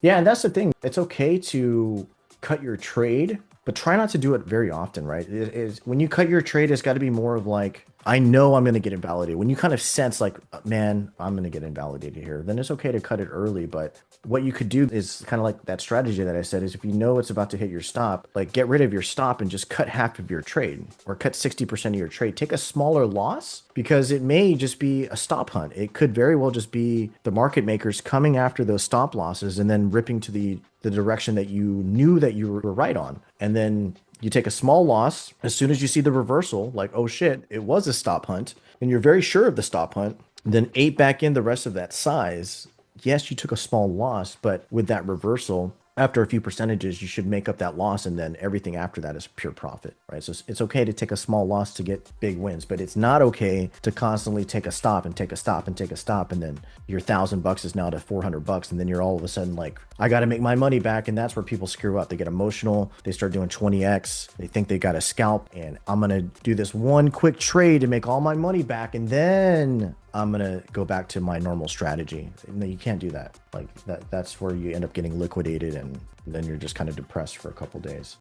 Yeah, and that's the thing. It's okay to cut your trade, but try not to do it very often, right? It is when you cut your trade, it's got to be more of like, I know I'm going to get invalidated. When you kind of sense like, man, I'm going to get invalidated here, then it's okay to cut it early. But what you could do is kind of like that strategy that I said is if you know it's about to hit your stop, like get rid of your stop and just cut half of your trade or cut 60% of your trade. Take a smaller loss because it may just be a stop hunt. It could very well just be the market makers coming after those stop losses and then ripping to the direction that you knew that you were right on. And then you take a small loss as soon as you see the reversal, like, oh shit, it was a stop hunt, and you're very sure of the stop hunt, then ate back in the rest of that size. Yes, you took a small loss, but with that reversal, after a few percentages, you should make up that loss, and then everything after that is pure profit, right? So it's okay to take a small loss to get big wins, but it's not okay to constantly take a stop and take a stop and take a stop, and then your $1,000 is now to $400, and then you're all of a sudden like, I got to make my money back, and that's where people screw up. They get emotional, they start doing 20x, they think they got a scalp, and I'm gonna do this one quick trade to make all my money back, and then I'm gonna go back to my normal strategy. No, you can't do that. Like that's where you end up getting liquidated and then you're just kind of depressed for a couple days.